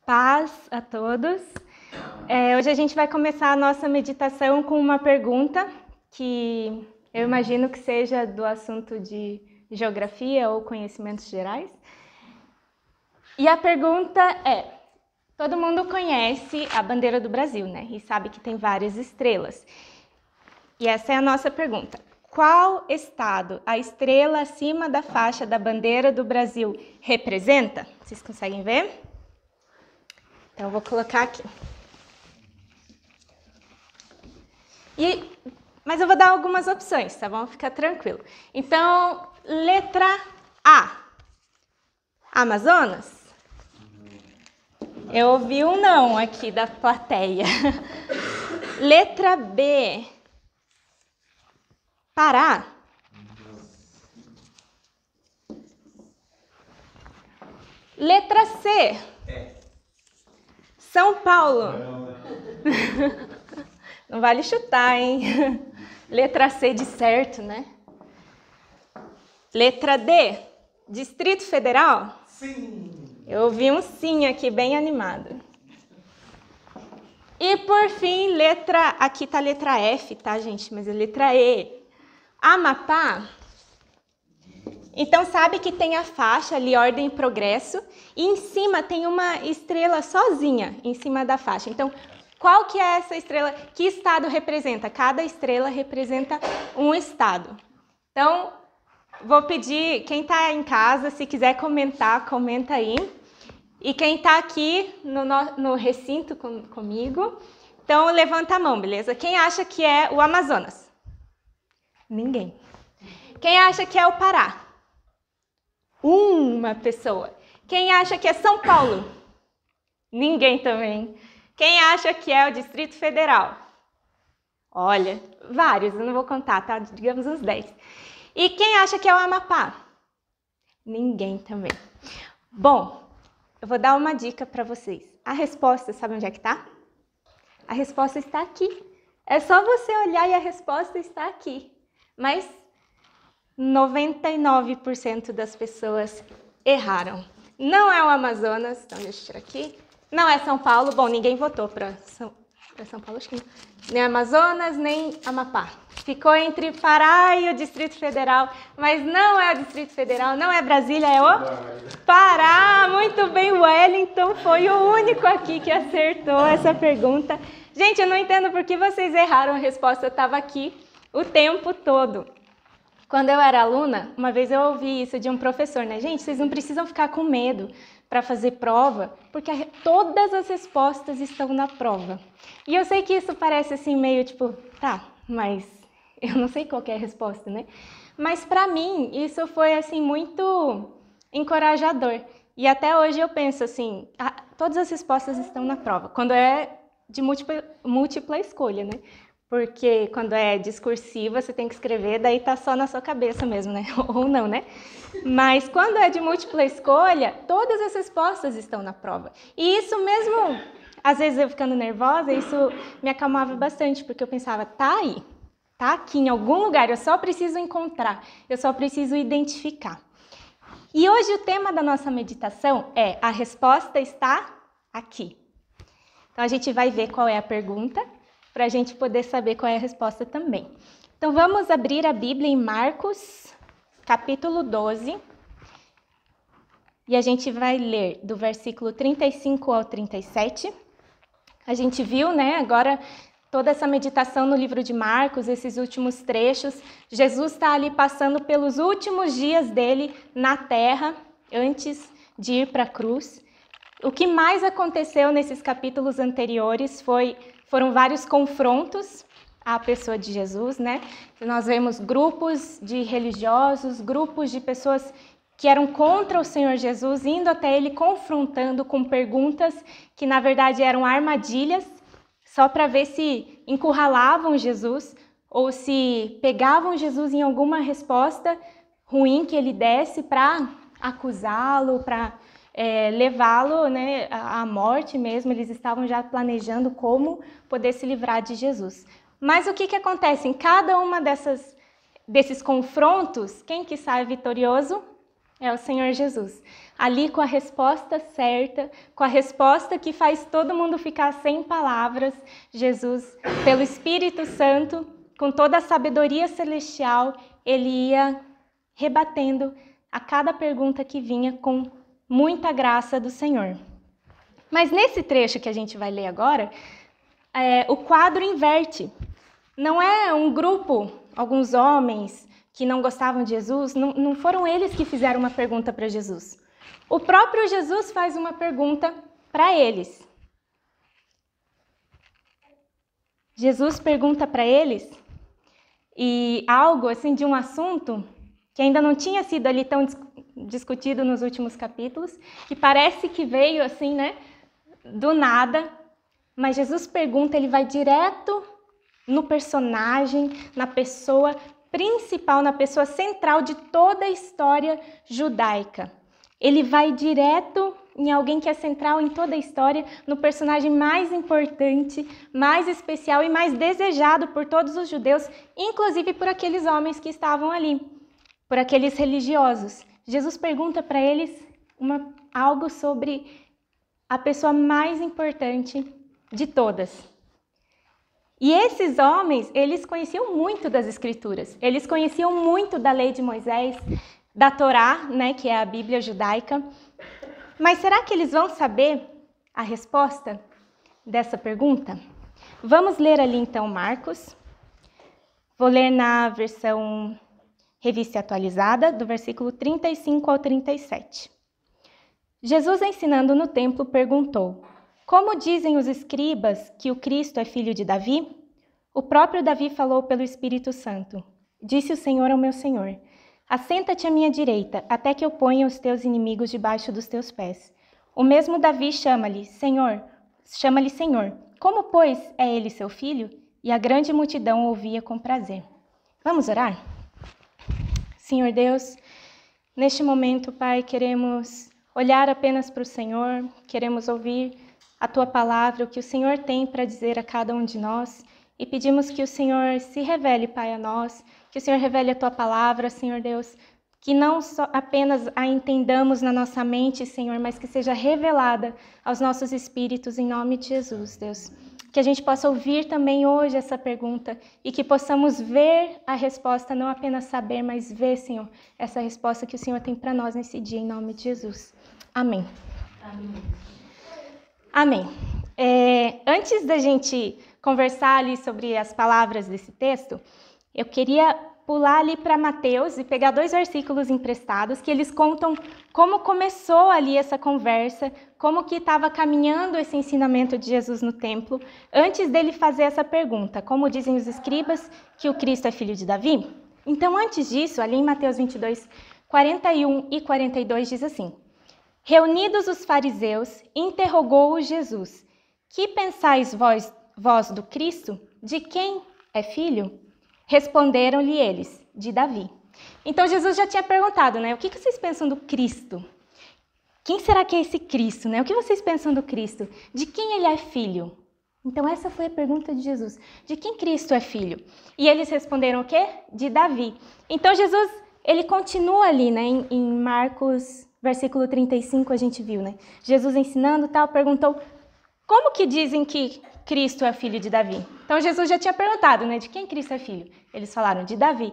Paz a todos. Hoje a gente vai começar a nossa meditação com uma pergunta que eu imagino que seja do assunto de geografia ou conhecimentos gerais. E a pergunta é: todo mundo conhece a bandeira do Brasil, né? E sabe que tem várias estrelas. E essa é a nossa pergunta. Qual estado a estrela acima da faixa da bandeira do Brasil representa? Vocês conseguem ver? Então, eu vou colocar aqui. Mas eu vou dar algumas opções, tá bom? Fica tranquilo. Então, letra A, Amazonas. Eu ouvi um não aqui da plateia. Letra B, Pará. Letra C, São Paulo. Não vale chutar, hein? Letra C de certo, né? Letra D, Distrito Federal? Sim! Eu ouvi um sim aqui, bem animado. E por fim, aqui tá a letra F, tá, gente? Mas é letra E. Amapá. Então, sabe que tem a faixa ali, ordem e progresso, e em cima tem uma estrela sozinha, em cima da faixa. Então, qual que é essa estrela? Que estado representa? Cada estrela representa um estado. Então, vou pedir, quem está em casa, se quiser comentar, comenta aí. E quem está aqui no recinto comigo, então levanta a mão, beleza? Quem acha que é o Amazonas? Ninguém. Quem acha que é o Pará? Uma pessoa. Quem acha que é São Paulo? Ninguém também. Quem acha que é o Distrito Federal? Olha, vários, eu não vou contar, tá? Digamos uns 10. E quem acha que é o Amapá? Ninguém também. Bom, eu vou dar uma dica para vocês. A resposta, sabe onde é que tá? A resposta está aqui. É só você olhar e a resposta está aqui. Mas 99% das pessoas erraram. Não é o Amazonas, então deixa eu tirar aqui. Não é São Paulo. Bom, ninguém votou para São Paulo, acho que não. Nem Amazonas, nem Amapá. Ficou entre Pará e o Distrito Federal, mas não é o Distrito Federal, não é Brasília, é o Pará. Muito bem, o Wellington foi o único aqui que acertou essa pergunta. Gente, eu não entendo por que vocês erraram, a resposta estava aqui o tempo todo. Quando eu era aluna, uma vez eu ouvi isso de um professor, né? Gente, vocês não precisam ficar com medo para fazer prova, porque todas as respostas estão na prova. E eu sei que isso parece assim meio tipo, tá, mas eu não sei qual que é a resposta, né? Mas para mim, isso foi assim muito encorajador. E até hoje eu penso assim, todas as respostas estão na prova, quando é de múltipla escolha, né? Porque quando é discursiva, você tem que escrever, daí tá só na sua cabeça mesmo, né? Ou não, né? Mas quando é de múltipla escolha, todas as respostas estão na prova. E isso mesmo, às vezes eu ficando nervosa, isso me acalmava bastante, porque eu pensava, tá aí, tá aqui em algum lugar, eu só preciso encontrar, eu só preciso identificar. E hoje o tema da nossa meditação é: a resposta está aqui. Então a gente vai ver qual é a pergunta, para a gente poder saber qual é a resposta também. Então, vamos abrir a Bíblia em Marcos, capítulo 12, e a gente vai ler do versículo 35 ao 37. A gente viu, né, agora toda essa meditação no livro de Marcos, esses últimos trechos. Jesus está ali passando pelos últimos dias dele na terra, antes de ir para a cruz. O que mais aconteceu nesses capítulos anteriores foram vários confrontos à pessoa de Jesus, né? Nós vemos grupos de religiosos, grupos de pessoas que eram contra o Senhor Jesus, indo até ele, confrontando com perguntas que, na verdade, eram armadilhas, só para ver se encurralavam Jesus ou se pegavam Jesus em alguma resposta ruim que ele desse para acusá-lo, para levá-lo, né, à morte mesmo. Eles estavam já planejando como poder se livrar de Jesus. Mas o que acontece? Em cada uma desses confrontos, quem que sai vitorioso? É o Senhor Jesus. Ali com a resposta certa, com a resposta que faz todo mundo ficar sem palavras, Jesus, pelo Espírito Santo, com toda a sabedoria celestial, ele ia rebatendo a cada pergunta que vinha com muita graça do Senhor. Mas nesse trecho que a gente vai ler agora, o quadro inverte. Não é um grupo, alguns homens que não gostavam de Jesus, não foram eles que fizeram uma pergunta para Jesus. O próprio Jesus faz uma pergunta para eles. Jesus pergunta para eles, e algo assim de um assunto que ainda não tinha sido ali tão discutido nos últimos capítulos, que parece que veio assim, né, do nada, mas Jesus pergunta, ele vai direto no personagem, na pessoa principal, na pessoa central de toda a história judaica. Ele vai direto em alguém que é central em toda a história, no personagem mais importante, mais especial e mais desejado por todos os judeus, inclusive por aqueles homens que estavam ali, por aqueles religiosos. Jesus pergunta para eles algo sobre a pessoa mais importante de todas. E esses homens, eles conheciam muito das Escrituras, eles conheciam muito da lei de Moisés, da Torá, né, que é a Bíblia judaica. Mas será que eles vão saber a resposta dessa pergunta? Vamos ler ali então Marcos. Vou ler na versão Revista Atualizada, do versículo 35 ao 37. Jesus, ensinando no templo, perguntou: como dizem os escribas que o Cristo é filho de Davi? O próprio Davi falou pelo Espírito Santo. Disse o Senhor ao meu Senhor: assenta-te à minha direita, até que eu ponha os teus inimigos debaixo dos teus pés. O mesmo Davi chama-lhe Senhor. Como, pois, é ele seu filho? E a grande multidão ouvia com prazer. Vamos orar? Senhor Deus, neste momento, Pai, queremos olhar apenas para o Senhor, queremos ouvir a Tua palavra, o que o Senhor tem para dizer a cada um de nós, e pedimos que o Senhor se revele, Pai, a nós, que o Senhor revele a Tua palavra, Senhor Deus, que não só apenas a entendamos na nossa mente, Senhor, mas que seja revelada aos nossos espíritos em nome de Jesus, Deus. Que a gente possa ouvir também hoje essa pergunta e que possamos ver a resposta, não apenas saber, mas ver, Senhor, essa resposta que o Senhor tem para nós nesse dia, em nome de Jesus. Amém. Amém. Antes da gente conversar ali sobre as palavras desse texto, eu queria pular ali para Mateus e pegar 2 versículos emprestados que eles contam como começou ali essa conversa, como que estava caminhando esse ensinamento de Jesus no templo, antes dele fazer essa pergunta: como dizem os escribas que o Cristo é filho de Davi? Então, antes disso, ali em Mateus 22, 41 e 42 diz assim: reunidos os fariseus, interrogou-os Jesus: que pensais vós do Cristo? De quem é filho? Responderam-lhe eles: de Davi. Então Jesus já tinha perguntado, né? O que vocês pensam do Cristo? Quem será que é esse Cristo, né? O que vocês pensam do Cristo? De quem ele é filho? Então essa foi a pergunta de Jesus. De quem Cristo é filho? E eles responderam o quê? De Davi. Então Jesus, ele continua ali, né? Em Marcos, versículo 35, a gente viu, né? Jesus ensinando tal, perguntou: como que dizem que Cristo é filho de Davi? Então Jesus já tinha perguntado, né? De quem Cristo é filho? Eles falaram: de Davi.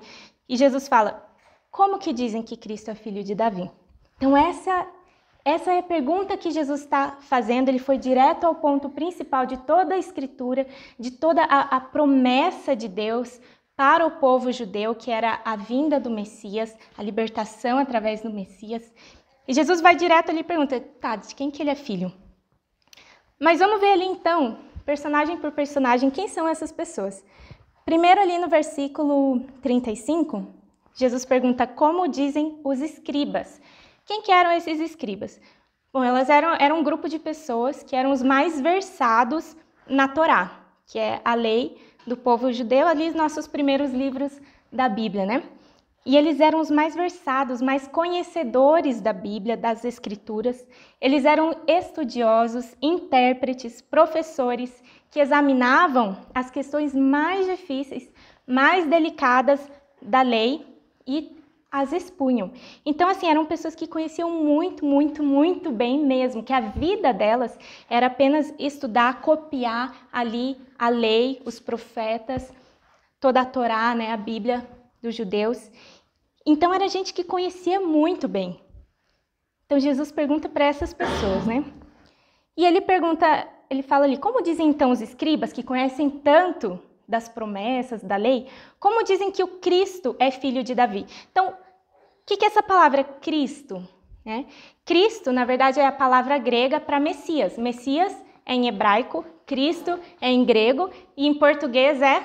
E Jesus fala: como que dizem que Cristo é filho de Davi? Então essa é a pergunta que Jesus está fazendo. Ele foi direto ao ponto principal de toda a Escritura, de toda a promessa de Deus para o povo judeu, que era a vinda do Messias, a libertação através do Messias. E Jesus vai direto ali e pergunta: tá, de quem que ele é filho? Mas vamos ver ali então, personagem por personagem, quem são essas pessoas. Primeiro ali no versículo 35, Jesus pergunta: como dizem os escribas? Quem que eram esses escribas? Bom, elas eram um grupo de pessoas que eram os mais versados na Torá, que é a lei do povo judeu, ali os nossos primeiros livros da Bíblia, né? E eles eram os mais versados, mais conhecedores da Bíblia, das Escrituras. Eles eram estudiosos, intérpretes, professores que examinavam as questões mais difíceis, mais delicadas da lei e as expunham. Então, assim, eram pessoas que conheciam muito bem mesmo, que a vida delas era apenas estudar, copiar ali a lei, os profetas, toda a Torá, né, a Bíblia dos judeus. Então, era gente que conhecia muito bem. Então, Jesus pergunta para essas pessoas, né? E ele fala ali, como dizem então os escribas, que conhecem tanto das promessas, da lei, como dizem que o Cristo é filho de Davi? Então, o que é essa palavra Cristo? Cristo, na verdade, é a palavra grega para Messias. Messias é em hebraico, Cristo é em grego, e em português é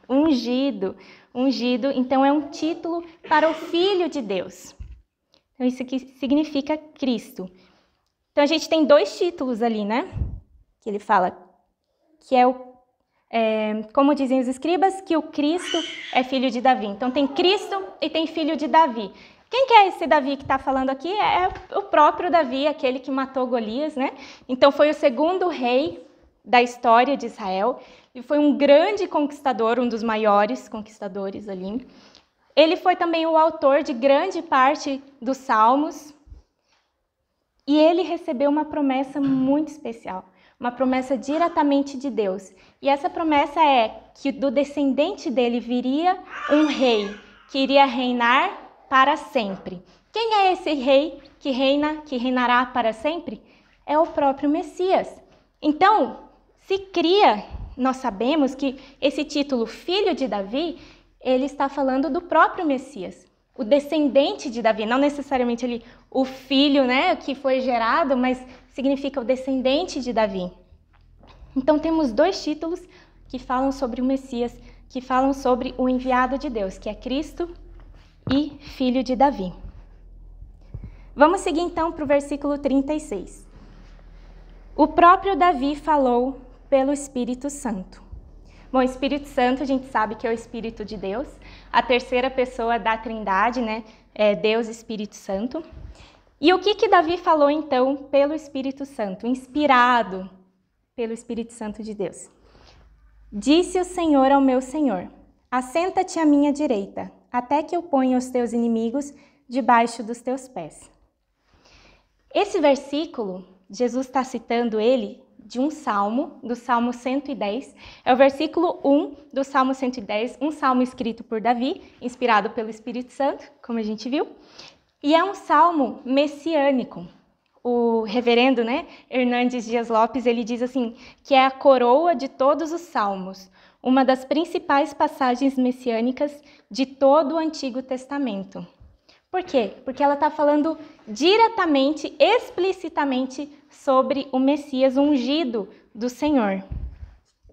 ungido. Ungido, então é um título para o Filho de Deus. Então isso aqui significa Cristo. Então a gente tem 2 títulos ali, né? Que ele fala que como dizem os escribas, que o Cristo é filho de Davi. Então tem Cristo e tem filho de Davi. Quem que é esse Davi que está falando aqui? É o próprio Davi, aquele que matou Golias, né? Então foi o 2º rei da história de Israel. E foi um grande conquistador, um dos maiores conquistadores ali. Ele foi também o autor de grande parte dos Salmos. E ele recebeu uma promessa muito especial, uma promessa diretamente de Deus. E essa promessa é que do descendente dele viria um rei, que iria reinar para sempre. Quem é esse rei que reinará para sempre? É o próprio Messias. Então, nós sabemos que esse título Filho de Davi, ele está falando do próprio Messias, o descendente de Davi, não necessariamente ali o filho, né, que foi gerado, mas significa o descendente de Davi. Então temos 2 títulos que falam sobre o Messias, que falam sobre o enviado de Deus, que é Cristo e Filho de Davi. Vamos seguir então para o versículo 36. O próprio Davi falou pelo Espírito Santo. Bom, o Espírito Santo a gente sabe que é o Espírito de Deus, a 3ª pessoa da Trindade, né? É Deus Espírito Santo. E o que Davi falou então pelo Espírito Santo, inspirado pelo Espírito Santo de Deus? Disse o Senhor ao meu Senhor: assenta-te à minha direita, até que eu ponha os teus inimigos debaixo dos teus pés. Esse versículo, Jesus está citando ele de um salmo, do Salmo 110. É o versículo 1 do Salmo 110, um salmo escrito por Davi, inspirado pelo Espírito Santo, como a gente viu. E é um salmo messiânico. O reverendo, Hernandes Dias Lopes, ele diz assim, que é a coroa de todos os salmos, uma das principais passagens messiânicas de todo o Antigo Testamento. Por quê? Porque ela está falando diretamente, explicitamente sobre o Messias ungido do Senhor.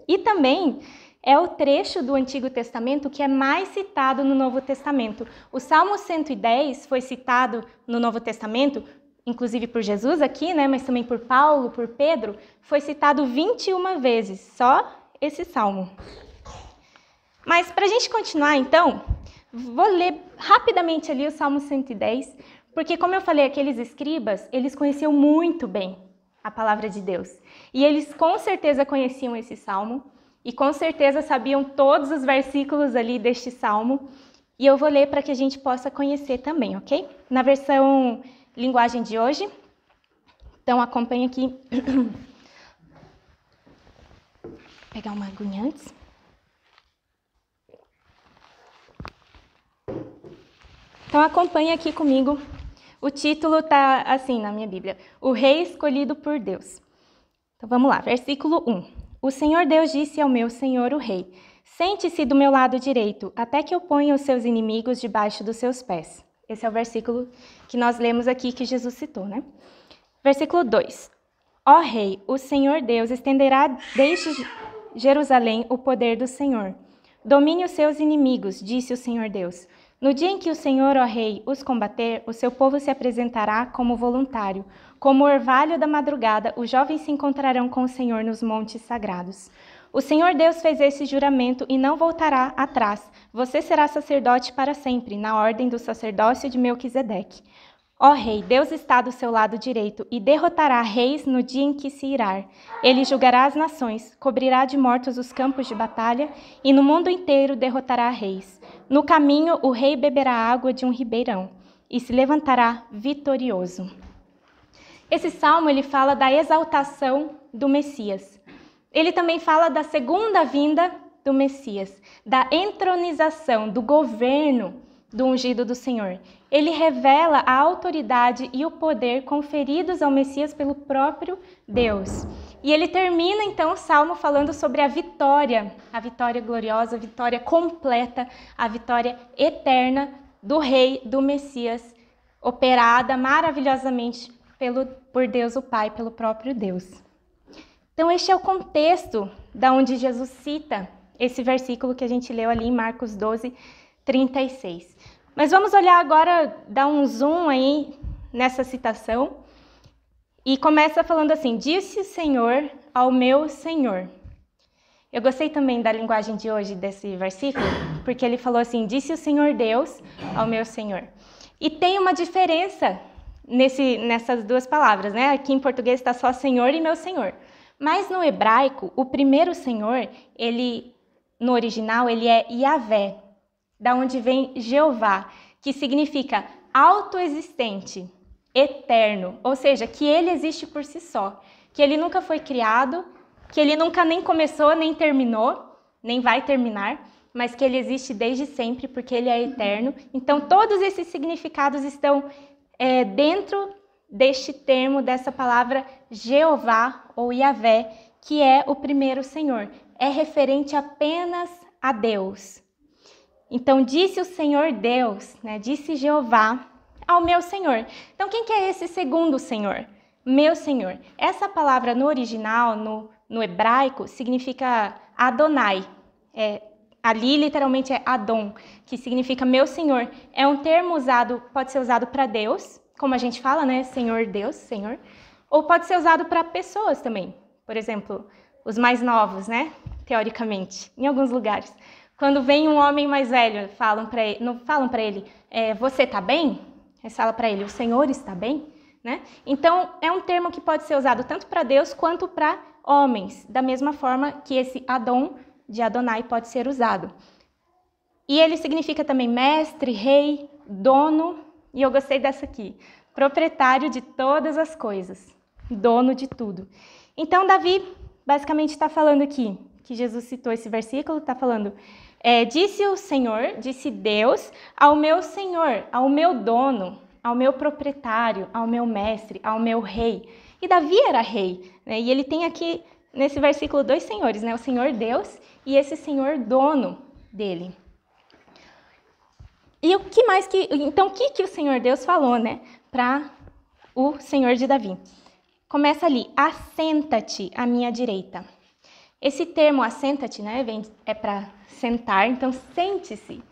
E também é o trecho do Antigo Testamento que é mais citado no Novo Testamento. O Salmo 110 foi citado no Novo Testamento, inclusive por Jesus aqui, mas também por Paulo, por Pedro, foi citado 21 vezes, só esse salmo. Mas para a gente continuar então, vou ler rapidamente ali o Salmo 110, porque como eu falei, aqueles escribas, eles conheciam muito bem a palavra de Deus. E eles com certeza conheciam esse salmo, e com certeza sabiam todos os versículos ali deste salmo. E eu vou ler para que a gente possa conhecer também, ok? Na versão linguagem de hoje. Então acompanhe aqui. Vou pegar uma aguinha antes. Então acompanhe aqui comigo. O título está assim na minha Bíblia: O Rei Escolhido por Deus. Então vamos lá, versículo 1. O Senhor Deus disse ao meu Senhor o Rei: sente-se do meu lado direito, até que eu ponha os seus inimigos debaixo dos seus pés. Esse é o versículo que nós lemos aqui, que Jesus citou, Versículo 2. Ó Rei, o Senhor Deus estenderá desde Jerusalém o poder do Senhor. Domine os seus inimigos, disse o Senhor Deus. No dia em que o Senhor, ó Rei, os combater, o seu povo se apresentará como voluntário. Como o orvalho da madrugada, os jovens se encontrarão com o Senhor nos montes sagrados. O Senhor Deus fez esse juramento e não voltará atrás. Você será sacerdote para sempre, na ordem do sacerdócio de Melquisedeque. Ó Rei, Deus está do seu lado direito e derrotará reis no dia em que se irar. Ele julgará as nações, cobrirá de mortos os campos de batalha e no mundo inteiro derrotará reis. No caminho, o rei beberá água de um ribeirão e se levantará vitorioso. Esse salmo ele fala da exaltação do Messias. Ele também fala da segunda vinda do Messias, da entronização, do governo do ungido do Senhor. Ele revela a autoridade e o poder conferidos ao Messias pelo próprio Deus. E ele termina então o salmo falando sobre a vitória gloriosa, a vitória completa, a vitória eterna do Rei, do Messias, operada maravilhosamente por Deus o Pai, pelo próprio Deus. Então este é o contexto da onde Jesus cita esse versículo que a gente leu ali em Marcos 12, 36. Mas vamos olhar agora, dar um zoom aí nessa citação. E começa falando assim: disse o Senhor ao meu Senhor. Eu gostei também da linguagem de hoje desse versículo, porque ele falou assim: disse o Senhor Deus ao meu Senhor. E tem uma diferença nessas duas palavras, né? Aqui em português está só Senhor e meu Senhor. Mas no hebraico, o primeiro Senhor, no original, ele é Yahvé, da onde vem Jeová, que significa autoexistente, eterno, ou seja, que ele existe por si só, que ele nunca foi criado, que ele nunca nem começou, nem terminou, nem vai terminar, mas que ele existe desde sempre, porque ele é eterno. Então, todos esses significados estão dentro deste termo, dessa palavra Jeová ou Yahvé, que é o primeiro Senhor. É referente apenas a Deus. Então, disse o Senhor Deus, né? Disse Jeová ao meu Senhor. Então, quem que é esse segundo Senhor? Meu Senhor. Essa palavra no original, no hebraico, significa Adonai. Ali, literalmente, é Adon, que significa meu Senhor. É um termo pode ser usado para Deus, como a gente fala, né? Senhor Deus, Senhor. Ou pode ser usado para pessoas também. Por exemplo, os mais novos, né? Teoricamente, em alguns lugares. Quando vem um homem mais velho, não falam para ele, você está bem? Eles falam para ele, o Senhor está bem? Né? Então, é um termo que pode ser usado tanto para Deus quanto para homens, da mesma forma que esse Adon, de Adonai, pode ser usado. E ele significa também mestre, rei, dono, e eu gostei dessa aqui, proprietário de todas as coisas, dono de tudo. Então, Davi basicamente está falando aqui, que Jesus citou esse versículo, está falando, disse o Senhor, disse Deus, ao meu Senhor, ao meu dono, ao meu proprietário, ao meu mestre, ao meu rei. E Davi era rei, né? E ele tem aqui, nesse versículo, dois senhores, né? O Senhor Deus e esse Senhor dono dele. E então, o que o Senhor Deus falou, né? Para o Senhor de Davi. Começa ali, assenta-te à minha direita. Esse termo assenta-te, né, é para sentar, então sente-se.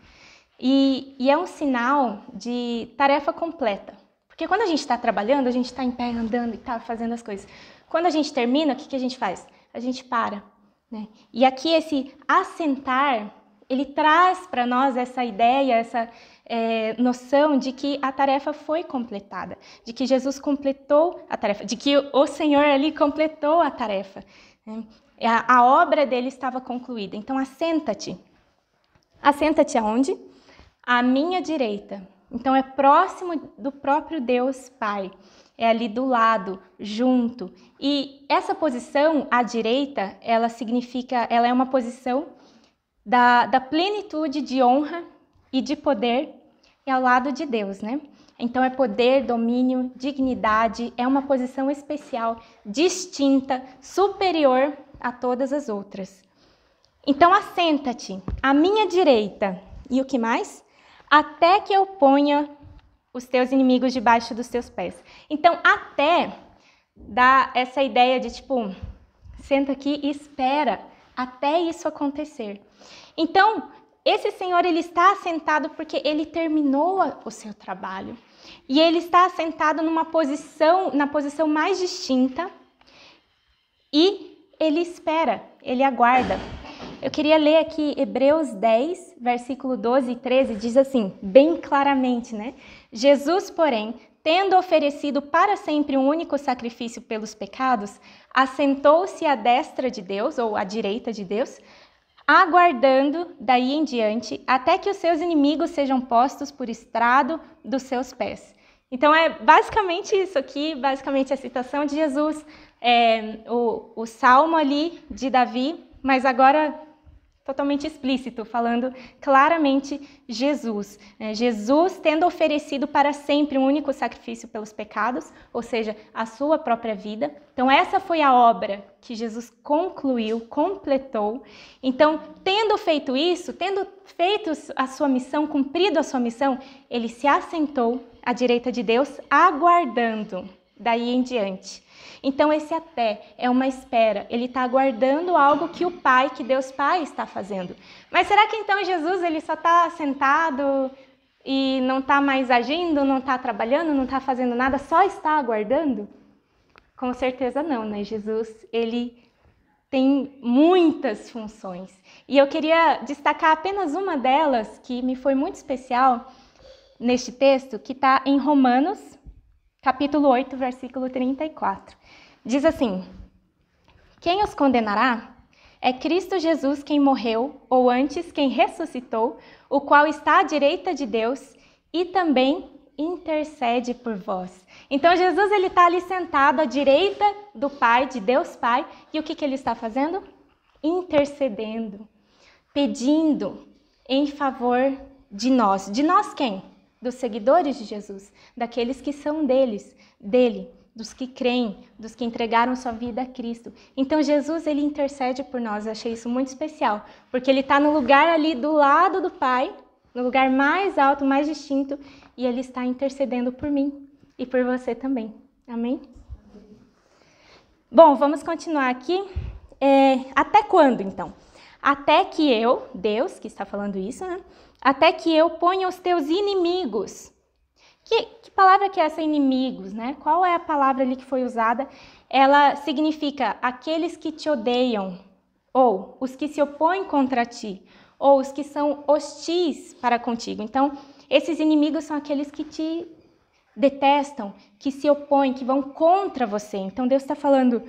E é um sinal de tarefa completa. Porque quando a gente está trabalhando, a gente está em pé, andando e está fazendo as coisas. Quando a gente termina, o que a gente faz? A gente para. Né? E aqui esse assentar, ele traz para nós essa ideia, essa noção de que a tarefa foi completada, de que Jesus completou a tarefa, de que o Senhor ali completou a tarefa. Né? A obra dele estava concluída. Então, assenta-te. Assenta-te aonde? À minha direita. Então, é próximo do próprio Deus Pai. É ali do lado, junto. E essa posição, à direita, ela é uma posição da plenitude de honra e de poder e ao lado de Deus, né? Então, é poder, domínio, dignidade, é uma posição especial, distinta, superior a todas as outras. Então, assenta-te à minha direita. E o que mais? Até que eu ponha os teus inimigos debaixo dos teus pés. Então, até dá essa ideia de, senta aqui e espera até isso acontecer. Então, esse Senhor, ele está assentado porque ele terminou o seu trabalho. E ele está assentado na posição mais distinta e ele espera, ele aguarda. Eu queria ler aqui Hebreus 10, versículo 12 e 13, diz assim, bem claramente, né? Jesus, porém, tendo oferecido para sempre um único sacrifício pelos pecados, assentou-se à destra de Deus, ou à direita de Deus, aguardando daí em diante, até que os seus inimigos sejam postos por estrado dos seus pés. Então é basicamente isso aqui, basicamente a citação de Jesus, o salmo ali de Davi, mas agora totalmente explícito, falando claramente Jesus. Jesus tendo oferecido para sempre um único sacrifício pelos pecados, ou seja, a sua própria vida. Então essa foi a obra que Jesus concluiu, completou. Então, tendo feito isso, tendo feito a sua missão, cumprido a sua missão, ele se assentou à direita de Deus, aguardando daí em diante. Então esse até é uma espera, ele está aguardando algo que o Pai, que Deus Pai está fazendo. Mas será que então Jesus ele só está sentado e não está mais agindo, não está trabalhando, não está fazendo nada, só está aguardando? Com certeza não, né? Jesus, ele tem muitas funções. E eu queria destacar apenas uma delas, que me foi muito especial neste texto, que está em Romanos, capítulo 8, versículo 34. Diz assim: quem os condenará? É Cristo Jesus quem morreu, ou antes quem ressuscitou, o qual está à direita de Deus e também intercede por vós. Então Jesus ele está ali sentado à direita do Pai, de Deus Pai, e o que ele está fazendo? Intercedendo, pedindo em favor de nós. De nós quem? Dos seguidores de Jesus, daqueles que são dele, dos que creem, dos que entregaram sua vida a Cristo. Então Jesus ele intercede por nós. Eu achei isso muito especial, porque ele está no lugar ali do lado do Pai, no lugar mais alto, mais distinto, e ele está intercedendo por mim e por você também. Amém? Bom, vamos continuar aqui. Até quando, então? Até que eu, Deus, que está falando isso, né? Até que eu ponha os teus inimigos. Que palavra que é essa, inimigos, né? Qual é a palavra ali que foi usada? Ela significa aqueles que te odeiam, ou os que se opõem contra ti, ou os que são hostis para contigo. Então, esses inimigos são aqueles que te detestam, que se opõem, que vão contra você. Então, Deus está falando,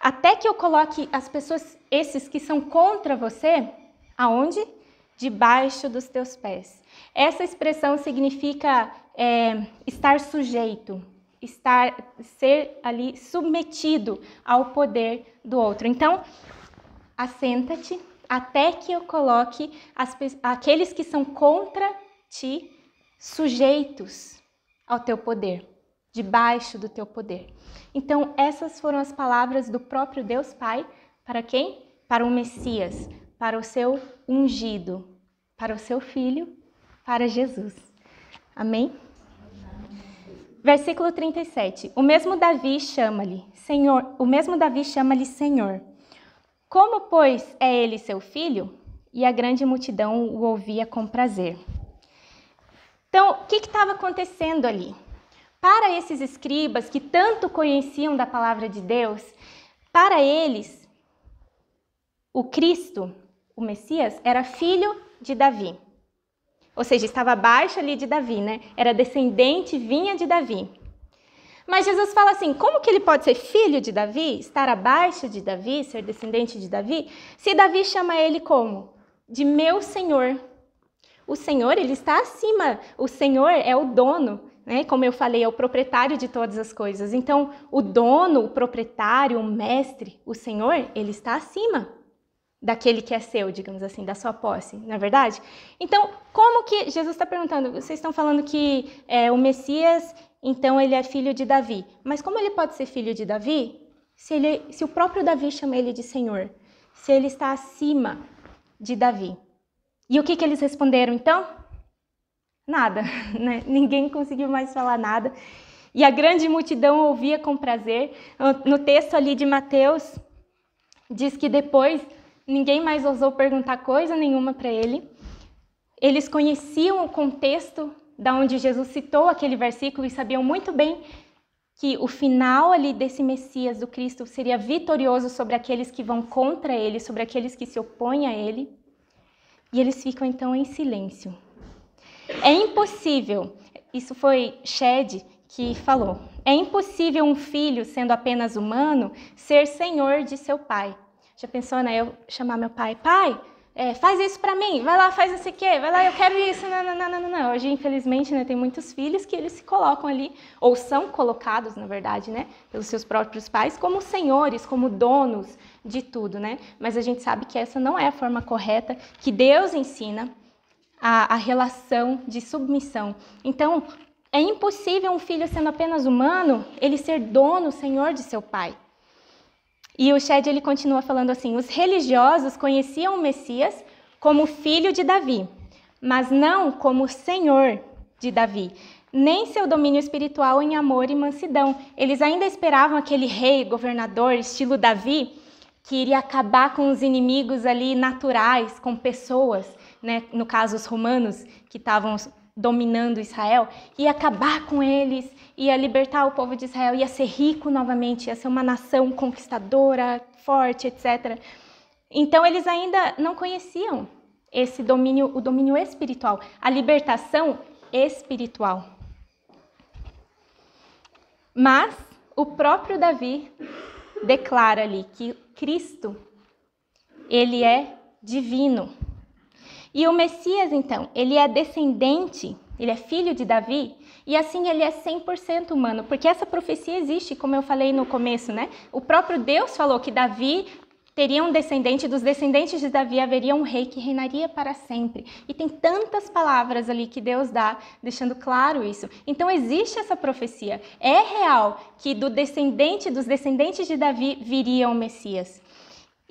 até que eu coloque as pessoas, esses que são contra você, aonde? Debaixo dos teus pés. Essa expressão significa estar sujeito, ser ali submetido ao poder do outro. Então, assenta-te até que eu coloque aqueles que são contra ti sujeitos ao teu poder, debaixo do teu poder. Então, essas foram as palavras do próprio Deus Pai para quem? Para o Messias, para o seu ungido, para o seu filho, para Jesus. Amém? Versículo 37. O mesmo Davi chama-lhe Senhor. Como, pois, é ele seu filho? E a grande multidão o ouvia com prazer. Então, o que estava acontecendo ali? Para esses escribas que tanto conheciam da palavra de Deus, para eles, o Cristo, o Messias, era filho de Davi. Ou seja, estava abaixo ali de Davi, né? Era descendente, vinha de Davi. Mas Jesus fala assim, como que ele pode ser filho de Davi, estar abaixo de Davi, ser descendente de Davi, se Davi chama ele como? De meu Senhor. O Senhor, ele está acima. O Senhor é o dono, né? Como eu falei, é o proprietário de todas as coisas. Então, o dono, o proprietário, o mestre, o Senhor, ele está acima daquele que é seu, digamos assim, da sua posse, não é verdade? Então, como que Jesus está perguntando? Vocês estão falando que o Messias, então ele é filho de Davi. Mas como ele pode ser filho de Davi se o próprio Davi chama ele de Senhor? Se ele está acima de Davi? E o que eles responderam então? Nada, né? Ninguém conseguiu mais falar nada. E a grande multidão ouvia com prazer. No texto ali de Mateus, diz que depois ninguém mais ousou perguntar coisa nenhuma para ele. Eles conheciam o contexto da onde Jesus citou aquele versículo e sabiam muito bem que o final ali desse Messias, do Cristo, seria vitorioso sobre aqueles que vão contra ele, sobre aqueles que se opõem a ele. E eles ficam então em silêncio. É impossível, isso foi Shed que falou, é impossível um filho, sendo apenas humano, ser senhor de seu pai. Já pensou, né? Eu chamar meu pai, faz isso pra mim, vai lá, faz não sei o quê, vai lá, eu quero isso, não. Hoje, infelizmente, né, tem muitos filhos que eles se colocam ali, ou são colocados, na verdade, né, pelos seus próprios pais, como senhores, como donos de tudo, né? Mas a gente sabe que essa não é a forma correta que Deus ensina a relação de submissão. Então, é impossível um filho, sendo apenas humano, ele ser dono, senhor de seu pai. E o Shed, ele continua falando assim: os religiosos conheciam o Messias como filho de Davi, mas não como senhor de Davi, nem seu domínio espiritual em amor e mansidão. Eles ainda esperavam aquele rei, governador, estilo Davi, que iria acabar com os inimigos ali naturais, com pessoas, né? No caso os romanos, que estavam dominando Israel, ia acabar com eles, ia libertar o povo de Israel, ia ser rico novamente, ia ser uma nação conquistadora, forte, etc. Então eles ainda não conheciam esse domínio, o domínio espiritual, a libertação espiritual. Mas o próprio Davi declara ali que Cristo, ele é divino. E o Messias, então, ele é descendente, ele é filho de Davi, e assim ele é 100% humano, porque essa profecia existe, como eu falei no começo, né? O próprio Deus falou que Davi teria um descendente, dos descendentes de Davi haveria um rei que reinaria para sempre. E tem tantas palavras ali que Deus dá, deixando claro isso. Então existe essa profecia. É real que dos descendentes de Davi viria o Messias.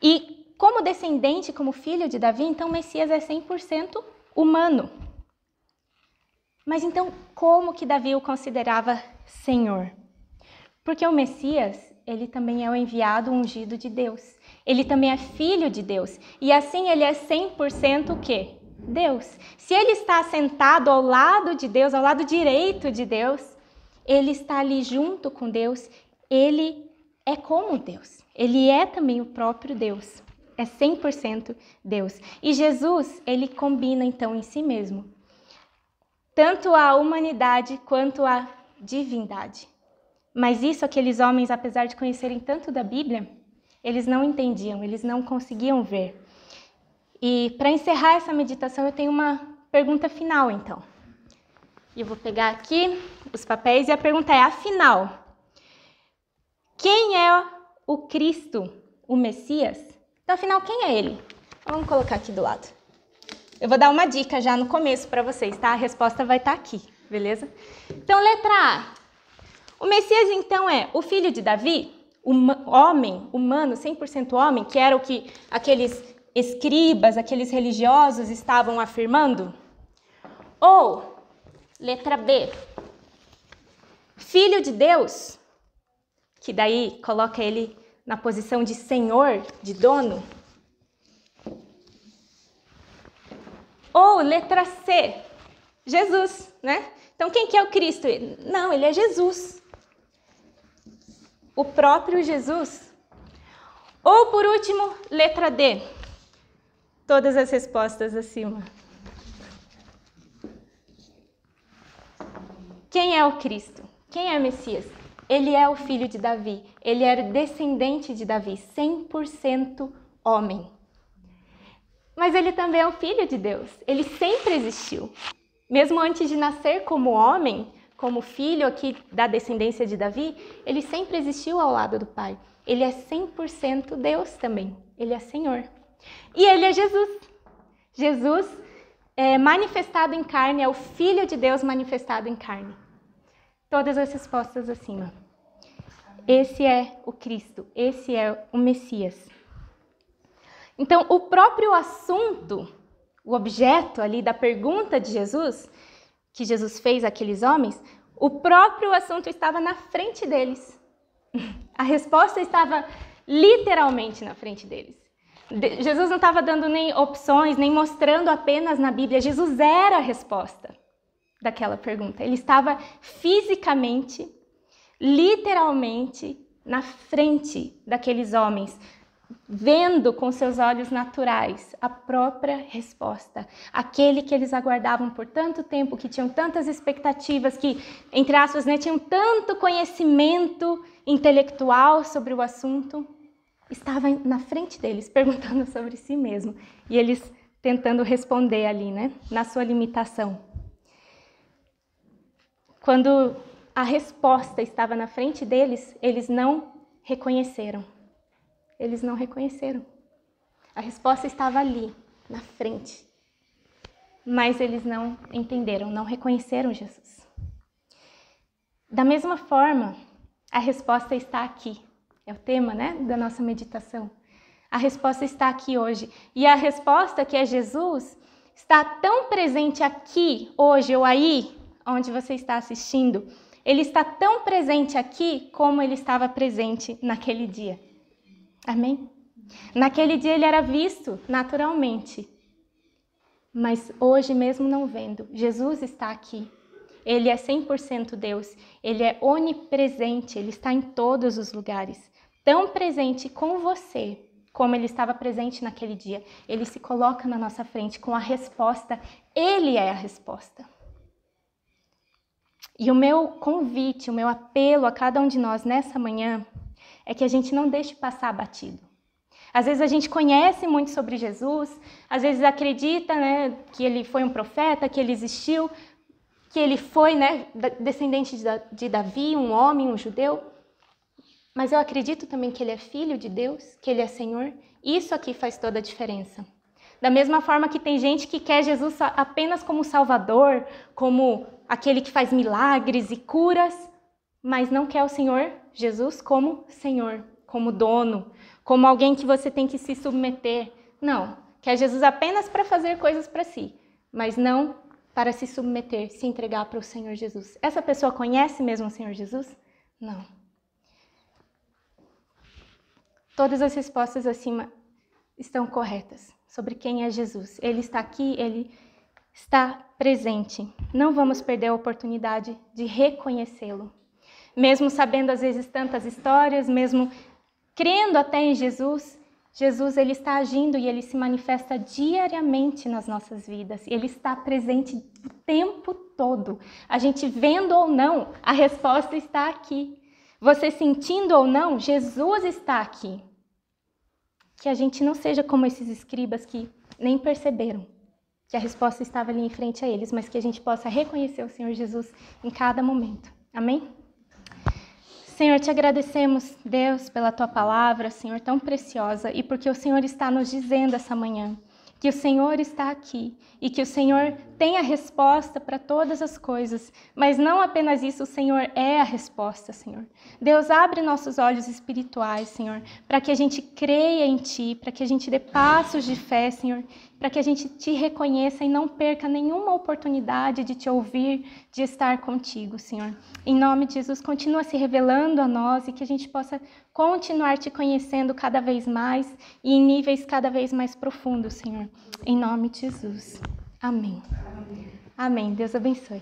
E como descendente, como filho de Davi, então o Messias é 100% humano. Mas então, como que Davi o considerava Senhor? Porque o Messias, ele também é o enviado ungido de Deus. Ele também é filho de Deus. E assim ele é 100% o quê? Deus. Se ele está sentado ao lado de Deus, ao lado direito de Deus, ele está ali junto com Deus, ele é como Deus. Ele é também o próprio Deus. É 100% Deus. E Jesus, ele combina então em si mesmo tanto a humanidade quanto a divindade. Mas isso aqueles homens, apesar de conhecerem tanto da Bíblia, eles não entendiam, eles não conseguiam ver. E para encerrar essa meditação, eu tenho uma pergunta final, então. Eu vou pegar aqui os papéis e a pergunta é, afinal, quem é o Cristo, o Messias? Então, afinal, quem é ele? Vamos colocar aqui do lado. Eu vou dar uma dica já no começo para vocês, tá? A resposta vai estar aqui, beleza? Então, letra A. O Messias, então, é o filho de Davi, homem, humano, 100% homem, que era o que aqueles escribas, aqueles religiosos estavam afirmando? Ou, letra B, filho de Deus, que daí coloca ele na posição de senhor, de dono? Ou letra C, Jesus, né? Então quem que é o Cristo? Não, ele é Jesus. O próprio Jesus. Ou por último, letra D. Todas as respostas acima. Quem é o Cristo? Quem é o Messias? Ele é o filho de Davi. Ele era descendente de Davi, 100% homem. Mas ele também é o filho de Deus. Ele sempre existiu. Mesmo antes de nascer como homem, como filho aqui da descendência de Davi, ele sempre existiu ao lado do Pai. Ele é 100% Deus também. Ele é Senhor. E ele é Jesus. Jesus é manifestado em carne, é o Filho de Deus manifestado em carne. Todas as respostas acima. Esse é o Cristo, esse é o Messias. Então, o próprio assunto, o objeto ali da pergunta de Jesus, que Jesus fez àqueles homens, o próprio assunto estava na frente deles. A resposta estava literalmente na frente deles. Jesus não estava dando nem opções, nem mostrando apenas na Bíblia. Jesus era a resposta daquela pergunta. Ele estava fisicamente, literalmente, na frente daqueles homens, vendo com seus olhos naturais a própria resposta. Aquele que eles aguardavam por tanto tempo, que tinham tantas expectativas, que, entre aspas, né, tinham tanto conhecimento intelectual sobre o assunto, estava na frente deles, perguntando sobre si mesmo. E eles tentando responder ali, né? Na sua limitação. Quando a resposta estava na frente deles, eles não reconheceram. Eles não reconheceram. A resposta estava ali, na frente. Mas eles não entenderam, não reconheceram Jesus. Da mesma forma, a resposta está aqui. É o tema, né, da nossa meditação. A resposta está aqui hoje. E a resposta, que é Jesus, está tão presente aqui, hoje ou aí, onde você está assistindo. Ele está tão presente aqui como ele estava presente naquele dia. Amém? Naquele dia ele era visto naturalmente. Mas hoje, mesmo não vendo, Jesus está aqui. Ele é 100% Deus. Ele é onipresente. Ele está em todos os lugares. Tão presente com você como ele estava presente naquele dia. Ele se coloca na nossa frente com a resposta. Ele é a resposta. E o meu convite, o meu apelo a cada um de nós nessa manhã é que a gente não deixe passar batido. Às vezes a gente conhece muito sobre Jesus, às vezes acredita, né, que ele foi um profeta, que ele existiu, que ele foi, né, descendente de Davi, um homem, um judeu. Mas eu acredito também que ele é filho de Deus, que ele é Senhor. Isso aqui faz toda a diferença. Da mesma forma que tem gente que quer Jesus apenas como Salvador, como aquele que faz milagres e curas, mas não quer o Senhor Jesus como Senhor, como dono, como alguém que você tem que se submeter. Não, quer Jesus apenas para fazer coisas para si, mas não para se submeter, se entregar para o Senhor Jesus. Essa pessoa conhece mesmo o Senhor Jesus? Não. Todas as respostas acima estão corretas sobre quem é Jesus. Ele está aqui, ele está presente. Não vamos perder a oportunidade de reconhecê-lo. Mesmo sabendo às vezes tantas histórias, mesmo crendo até em Jesus, Jesus ele está agindo e ele se manifesta diariamente nas nossas vidas. Ele está presente o tempo todo. A gente vendo ou não, a resposta está aqui. Você sentindo ou não, Jesus está aqui. Que a gente não seja como esses escribas que nem perceberam que a resposta estava ali em frente a eles, mas que a gente possa reconhecer o Senhor Jesus em cada momento. Amém? Senhor, te agradecemos, Deus, pela tua palavra, Senhor, tão preciosa, e porque o Senhor está nos dizendo essa manhã que o Senhor está aqui e que o Senhor tem a resposta para todas as coisas, mas não apenas isso, o Senhor é a resposta, Senhor. Deus, abre nossos olhos espirituais, Senhor, para que a gente creia em Ti, para que a gente dê passos de fé, Senhor, para que a gente Te reconheça e não perca nenhuma oportunidade de Te ouvir, de estar contigo, Senhor. Em nome de Jesus, continua se revelando a nós e que a gente possa continuar Te conhecendo cada vez mais e em níveis cada vez mais profundos, Senhor. Em nome de Jesus. Amém. Amém. Deus abençoe.